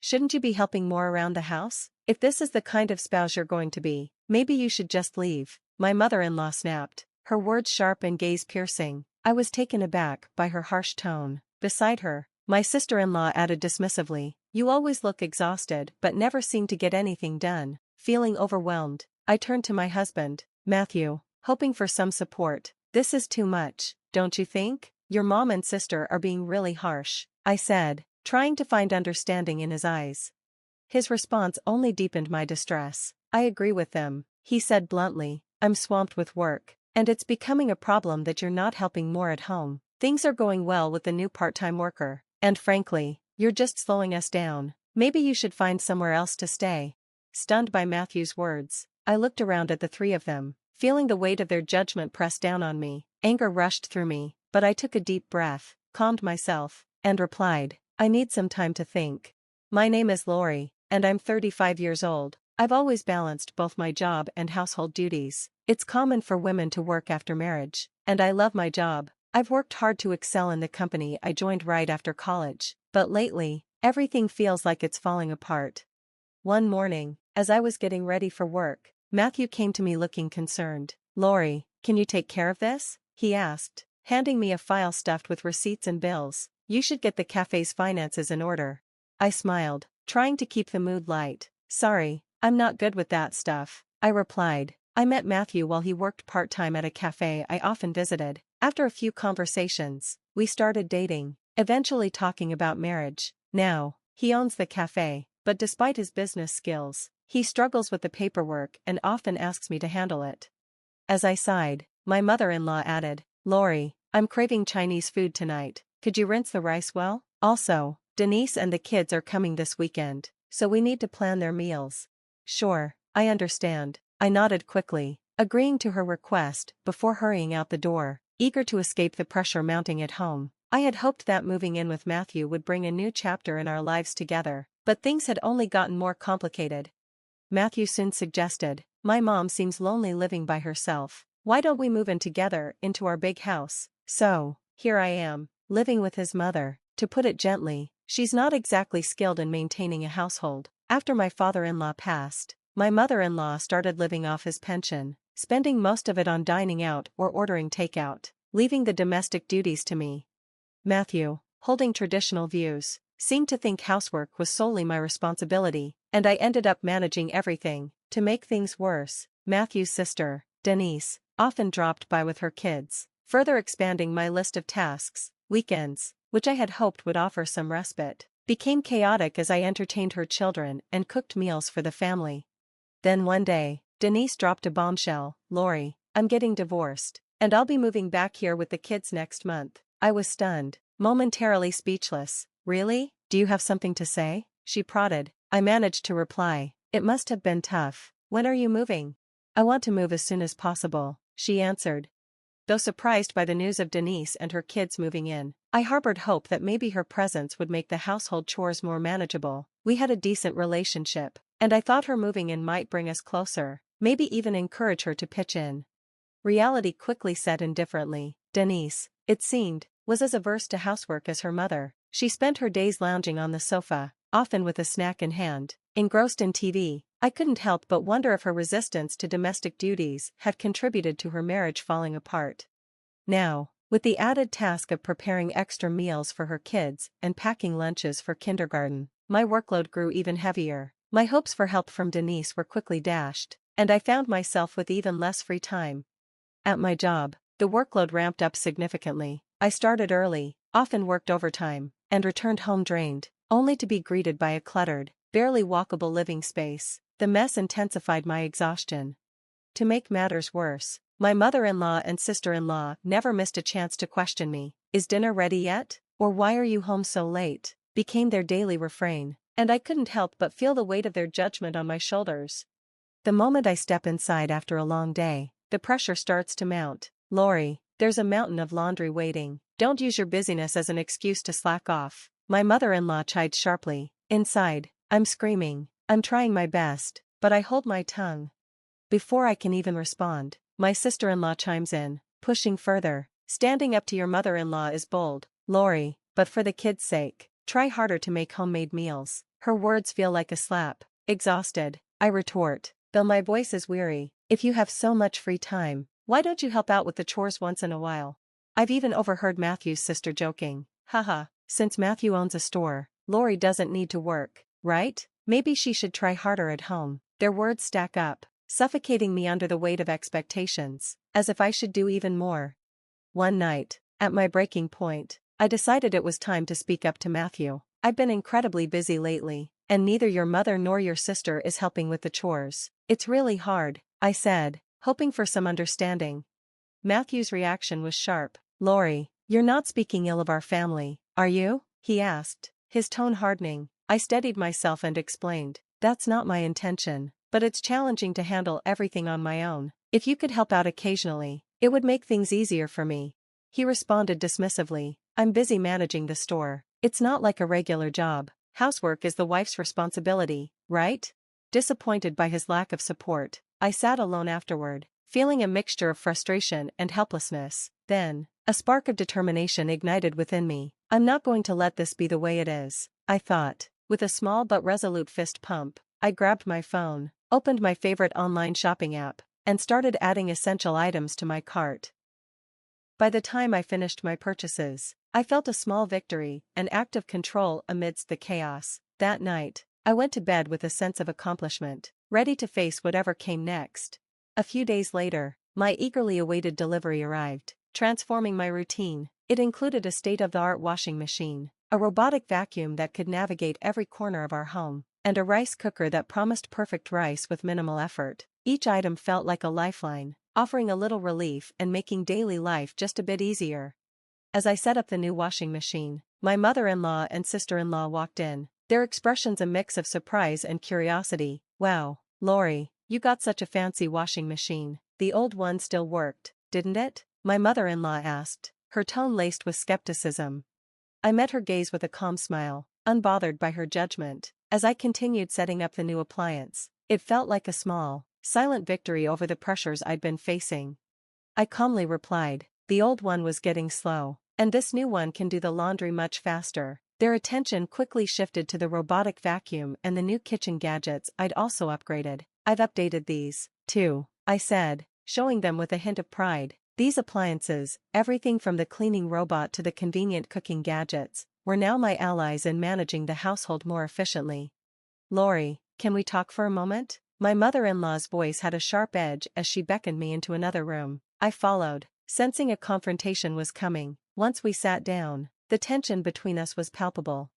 Shouldn't you be helping more around the house? If this is the kind of spouse you're going to be, maybe you should just leave, my mother-in-law snapped, her words sharp and gaze piercing. I was taken aback by her harsh tone. Beside her, my sister-in-law added dismissively, you always look exhausted but never seem to get anything done. Feeling overwhelmed, I turned to my husband, Matthew, hoping for some support. This is too much, don't you think? Your mom and sister are being really harsh, I said, trying to find understanding in his eyes. His response only deepened my distress. I agree with them, he said bluntly. I'm swamped with work, and it's becoming a problem that you're not helping more at home. Things are going well with the new part-time worker, and frankly, you're just slowing us down. Maybe you should find somewhere else to stay. Stunned by Matthew's words, I looked around at the three of them, feeling the weight of their judgment press down on me. Anger rushed through me, but I took a deep breath, calmed myself, and replied, I need some time to think. My name is Lori, and I'm 35 years old. I've always balanced both my job and household duties. It's common for women to work after marriage, and I love my job. I've worked hard to excel in the company I joined right after college, but lately, everything feels like it's falling apart. One morning, as I was getting ready for work, Matthew came to me looking concerned. Lori, can you take care of this? He asked, handing me a file stuffed with receipts and bills. You should get the cafe's finances in order. I smiled, trying to keep the mood light. Sorry, I'm not good with that stuff, I replied. I met Matthew while he worked part-time at a cafe I often visited. After a few conversations, we started dating, eventually talking about marriage. Now, he owns the cafe, but despite his business skills, he struggles with the paperwork and often asks me to handle it. As I sighed, my mother-in-law added, Lori, I'm craving Chinese food tonight. Could you rinse the rice well? Also, Denise and the kids are coming this weekend, so we need to plan their meals. Sure, I understand. I nodded quickly, agreeing to her request before hurrying out the door, eager to escape the pressure mounting at home. I had hoped that moving in with Matthew would bring a new chapter in our lives together, but things had only gotten more complicated. Matthew soon suggested, my mom seems lonely living by herself. Why don't we move in together into our big house? So, here I am, living with his mother. To put it gently, she's not exactly skilled in maintaining a household. After my father-in-law passed, my mother-in-law started living off his pension, spending most of it on dining out or ordering takeout, leaving the domestic duties to me. Matthew, holding traditional views, seemed to think housework was solely my responsibility, and I ended up managing everything. To make things worse, Matthew's sister, Denise, often dropped by with her kids, further expanding my list of tasks. Weekends, which I had hoped would offer some respite, became chaotic as I entertained her children and cooked meals for the family. Then one day, Denise dropped a bombshell, Lori, I'm getting divorced, and I'll be moving back here with the kids next month. I was stunned, momentarily speechless. Really? Do you have something to say? She prodded. I managed to reply, it must have been tough. When are you moving? I want to move as soon as possible, she answered. Though surprised by the news of Denise and her kids moving in, I harbored hope that maybe her presence would make the household chores more manageable. We had a decent relationship, and I thought her moving in might bring us closer, maybe even encourage her to pitch in. Reality quickly set in differently. Denise, it seemed, was as averse to housework as her mother. She spent her days lounging on the sofa, often with a snack in hand, engrossed in TV. I couldn't help but wonder if her resistance to domestic duties had contributed to her marriage falling apart. Now, with the added task of preparing extra meals for her kids and packing lunches for kindergarten, my workload grew even heavier. My hopes for help from Denise were quickly dashed, and I found myself with even less free time. At my job, the workload ramped up significantly. I started early, often worked overtime, and returned home drained, only to be greeted by a cluttered, barely walkable living space. The mess intensified my exhaustion. To make matters worse, my mother-in-law and sister-in-law never missed a chance to question me. Is dinner ready yet? Or why are you home so late? Became their daily refrain, and I couldn't help but feel the weight of their judgment on my shoulders. The moment I step inside after a long day, the pressure starts to mount. Lori, there's a mountain of laundry waiting. Don't use your busyness as an excuse to slack off. My mother-in-law chided sharply. Inside, I'm screaming. I'm trying my best, but I hold my tongue. Before I can even respond, my sister-in-law chimes in, pushing further. Standing up to your mother-in-law is bold, Lori, but for the kids' sake, try harder to make homemade meals. Her words feel like a slap. Exhausted, I retort, though my voice is weary. If you have so much free time, why don't you help out with the chores once in a while? I've even overheard Matthew's sister joking. Haha, since Matthew owns a store, Lori doesn't need to work, right? Maybe she should try harder at home. Their words stack up, suffocating me under the weight of expectations, as if I should do even more. One night, at my breaking point, I decided it was time to speak up to Matthew. I've been incredibly busy lately, and neither your mother nor your sister is helping with the chores. It's really hard, I said, hoping for some understanding. Matthew's reaction was sharp. Lori, you're not speaking ill of our family, are you? He asked, his tone hardening. I steadied myself and explained, that's not my intention, but it's challenging to handle everything on my own. If you could help out occasionally, it would make things easier for me. He responded dismissively, I'm busy managing the store. It's not like a regular job. Housework is the wife's responsibility, right? Disappointed by his lack of support, I sat alone afterward, feeling a mixture of frustration and helplessness. Then, a spark of determination ignited within me. I'm not going to let this be the way it is, I thought. With a small but resolute fist pump, I grabbed my phone, opened my favorite online shopping app, and started adding essential items to my cart. By the time I finished my purchases, I felt a small victory, an act of control amidst the chaos. That night, I went to bed with a sense of accomplishment, ready to face whatever came next. A few days later, my eagerly awaited delivery arrived, transforming my routine. It included a state-of-the-art washing machine, a robotic vacuum that could navigate every corner of our home, and a rice cooker that promised perfect rice with minimal effort. Each item felt like a lifeline, offering a little relief and making daily life just a bit easier. As I set up the new washing machine, my mother-in-law and sister-in-law walked in, their expressions a mix of surprise and curiosity. Wow, Lori, you got such a fancy washing machine. The old one still worked, didn't it? My mother-in-law asked, her tone laced with skepticism. I met her gaze with a calm smile, unbothered by her judgment. As I continued setting up the new appliance, it felt like a small, silent victory over the pressures I'd been facing. I calmly replied, the old one was getting slow, and this new one can do the laundry much faster. Their attention quickly shifted to the robotic vacuum and the new kitchen gadgets I'd also upgraded. I've updated these, too, I said, showing them with a hint of pride. These appliances, everything from the cleaning robot to the convenient cooking gadgets, were now my allies in managing the household more efficiently. Lori, can we talk for a moment? My mother-in-law's voice had a sharp edge as she beckoned me into another room. I followed, sensing a confrontation was coming. Once we sat down, the tension between us was palpable.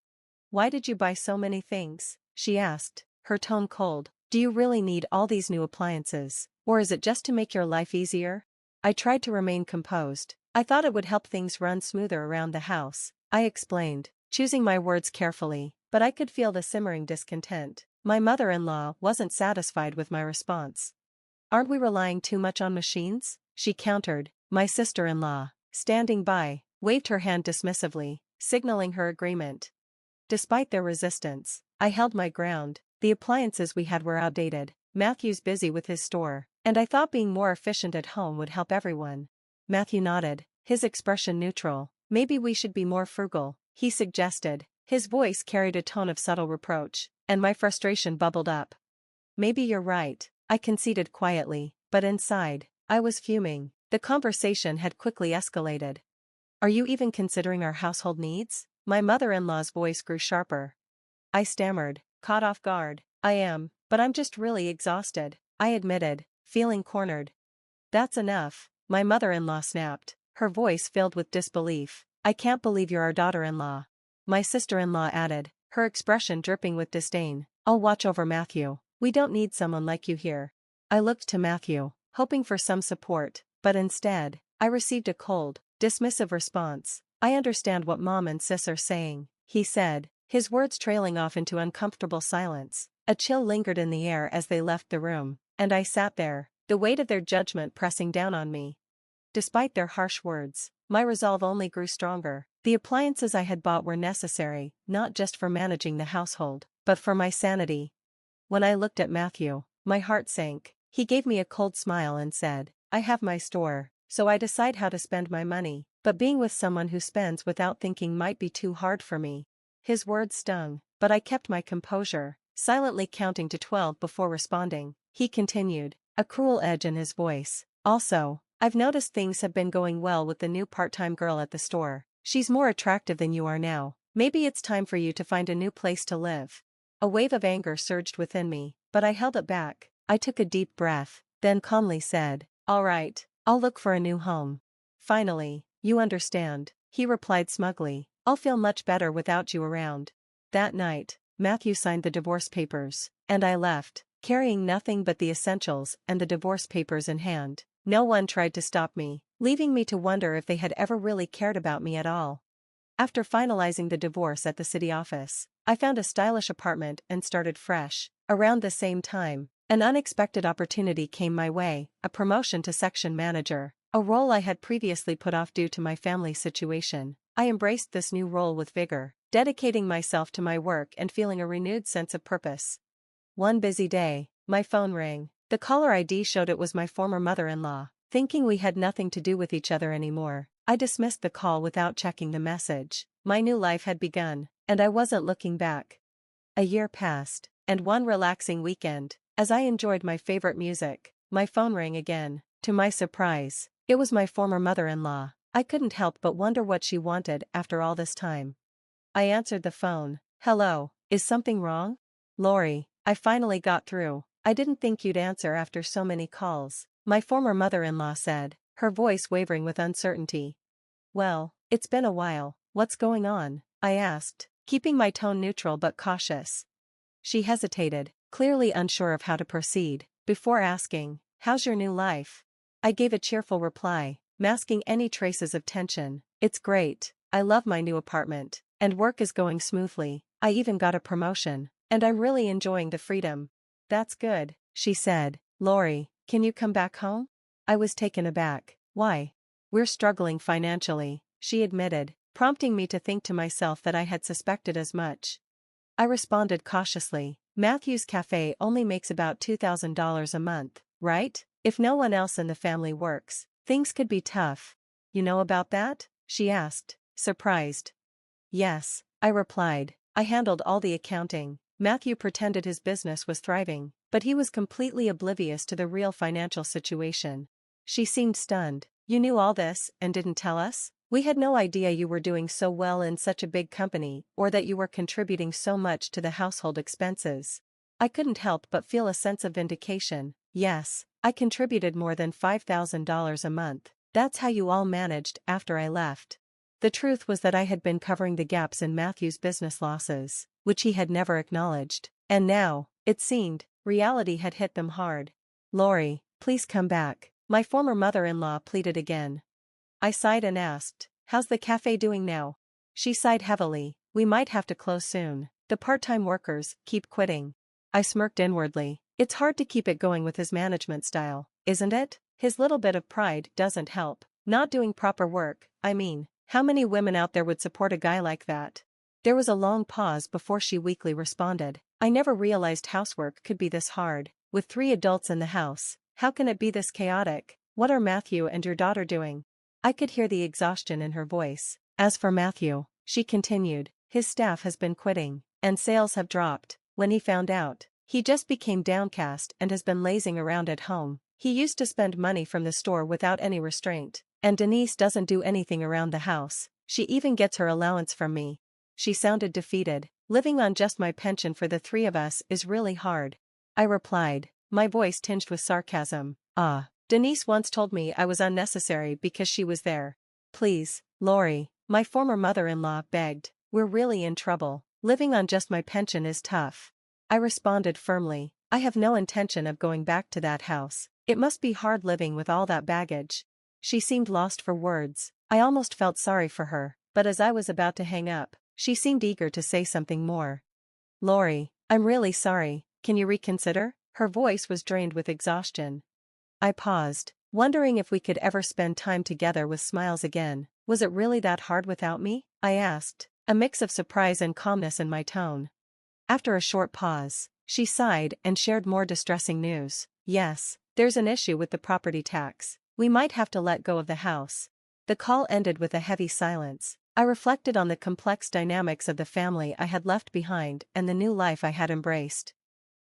Why did you buy so many things? She asked, her tone cold. Do you really need all these new appliances, or is it just to make your life easier? I tried to remain composed. I thought it would help things run smoother around the house, I explained, choosing my words carefully, but I could feel the simmering discontent. My mother-in-law wasn't satisfied with my response. Aren't we relying too much on machines? She countered. My sister-in-law, standing by, waved her hand dismissively, signaling her agreement. Despite their resistance, I held my ground. The appliances we had were outdated, Matthew's busy with his store, and I thought being more efficient at home would help everyone. Matthew nodded, his expression neutral. Maybe we should be more frugal, he suggested. His voice carried a tone of subtle reproach, and my frustration bubbled up. Maybe you're right, I conceded quietly, but inside, I was fuming. The conversation had quickly escalated. Are you even considering our household needs? My mother-in-law's voice grew sharper. I stammered, caught off guard. I am, but I'm just really exhausted, I admitted, feeling cornered. That's enough, my mother-in-law snapped, her voice filled with disbelief. I can't believe you're our daughter-in-law. My sister-in-law added, her expression dripping with disdain. I'll watch over Matthew. We don't need someone like you here. I looked to Matthew, hoping for some support, but instead, I received a cold, dismissive response. I understand what Mom and Sis are saying, he said, his words trailing off into uncomfortable silence. A chill lingered in the air as they left the room, and I sat there, the weight of their judgment pressing down on me. Despite their harsh words, my resolve only grew stronger. The appliances I had bought were necessary, not just for managing the household, but for my sanity. When I looked at Matthew, my heart sank. He gave me a cold smile and said, I have my store, so I decide how to spend my money, but being with someone who spends without thinking might be too hard for me. His words stung, but I kept my composure, silently counting to 12 before responding. He continued, a cruel edge in his voice. Also, I've noticed things have been going well with the new part-time girl at the store. She's more attractive than you are now. Maybe it's time for you to find a new place to live. A wave of anger surged within me, but I held it back. I took a deep breath, then calmly said, all right, I'll look for a new home. Finally, you understand, he replied smugly. I'll feel much better without you around. That night, Matthew signed the divorce papers, and I left, carrying nothing but the essentials and the divorce papers in hand. No one tried to stop me, leaving me to wonder if they had ever really cared about me at all. After finalizing the divorce at the city office, I found a stylish apartment and started fresh. Around the same time, an unexpected opportunity came my way, a promotion to section manager, a role I had previously put off due to my family situation. I embraced this new role with vigor, dedicating myself to my work and feeling a renewed sense of purpose. One busy day, my phone rang. The caller ID showed it was my former mother-in-law. Thinking we had nothing to do with each other anymore, I dismissed the call without checking the message. My new life had begun, and I wasn't looking back. A year passed, and one relaxing weekend, as I enjoyed my favorite music, my phone rang again. To my surprise, it was my former mother-in-law. I couldn't help but wonder what she wanted after all this time. I answered the phone. Hello, is something wrong? Lori, I finally got through. I didn't think you'd answer after so many calls, my former mother-in-law said, her voice wavering with uncertainty. Well, it's been a while. What's going on? I asked, keeping my tone neutral but cautious. She hesitated, clearly unsure of how to proceed, before asking, how's your new life? I gave a cheerful reply, masking any traces of tension. It's great, I love my new apartment, and work is going smoothly. I even got a promotion, and I'm really enjoying the freedom. That's good, she said. Lori, can you come back home? I was taken aback. Why? We're struggling financially, she admitted, prompting me to think to myself that I had suspected as much. I responded cautiously. Matthew's cafe only makes about $2,000 a month, right? If no one else in the family works, things could be tough. You know about that? She asked, surprised. Yes, I replied. I handled all the accounting. Matthew pretended his business was thriving, but he was completely oblivious to the real financial situation. She seemed stunned. You knew all this and didn't tell us? We had no idea you were doing so well in such a big company or that you were contributing so much to the household expenses. I couldn't help but feel a sense of vindication. Yes, I contributed more than $5,000 a month. That's how you all managed after I left. The truth was that I had been covering the gaps in Matthew's business losses, which he had never acknowledged. And now, it seemed, reality had hit them hard. Lori, please come back, my former mother-in-law pleaded again. I sighed and asked, how's the cafe doing now? She sighed heavily. We might have to close soon. The part-time workers keep quitting. I smirked inwardly. It's hard to keep it going with his management style, isn't it? His little bit of pride doesn't help. Not doing proper work, I mean. How many women out there would support a guy like that? There was a long pause before she weakly responded. I never realized housework could be this hard. With 3 adults in the house, how can it be this chaotic? What are Matthew and your daughter doing? I could hear the exhaustion in her voice. As for Matthew, she continued, his staff has been quitting, and sales have dropped. When he found out, he just became downcast and has been lazing around at home. He used to spend money from the store without any restraint. And Denise doesn't do anything around the house. She even gets her allowance from me. She sounded defeated. Living on just my pension for the 3 of us is really hard. I replied, my voice tinged with sarcasm. Denise once told me I was unnecessary because she was there. Please, Lori, my former mother-in-law begged. We're really in trouble. Living on just my pension is tough. I responded firmly. I have no intention of going back to that house. It must be hard living with all that baggage. She seemed lost for words. I almost felt sorry for her, but as I was about to hang up, she seemed eager to say something more. Lori, I'm really sorry, can you reconsider? Her voice was drained with exhaustion. I paused, wondering if we could ever spend time together with smiles again. Was it really that hard without me? I asked, a mix of surprise and calmness in my tone. After a short pause, she sighed and shared more distressing news. Yes, there's an issue with the property tax. We might have to let go of the house. The call ended with a heavy silence. I reflected on the complex dynamics of the family I had left behind and the new life I had embraced.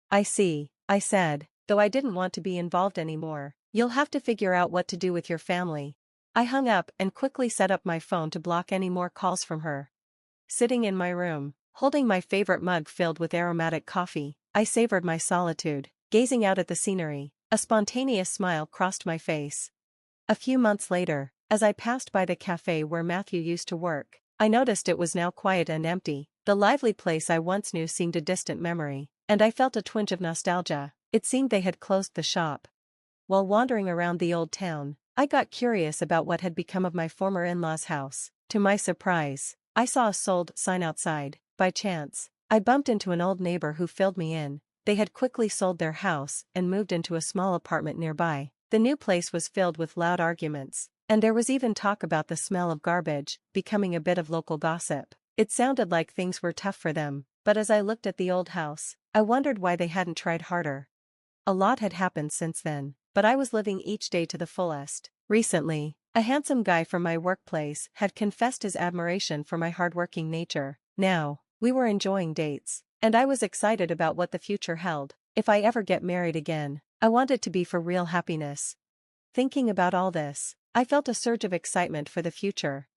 I see, I said, though I didn't want to be involved anymore. You'll have to figure out what to do with your family. I hung up and quickly set up my phone to block any more calls from her. Sitting in my room, holding my favorite mug filled with aromatic coffee, I savored my solitude, gazing out at the scenery. A spontaneous smile crossed my face. A few months later, as I passed by the cafe where Matthew used to work, I noticed it was now quiet and empty. The lively place I once knew seemed a distant memory, and I felt a twinge of nostalgia. It seemed they had closed the shop. While wandering around the old town, I got curious about what had become of my former in-laws' house. To my surprise, I saw a sold sign outside. By chance, I bumped into an old neighbor who filled me in. They had quickly sold their house and moved into a small apartment nearby. The new place was filled with loud arguments, and there was even talk about the smell of garbage becoming a bit of local gossip. It sounded like things were tough for them, but as I looked at the old house, I wondered why they hadn't tried harder. A lot had happened since then, but I was living each day to the fullest. Recently, a handsome guy from my workplace had confessed his admiration for my hardworking nature. Now, we were enjoying dates, and I was excited about what the future held. If I ever get married again, I want it to be for real happiness. Thinking about all this, I felt a surge of excitement for the future.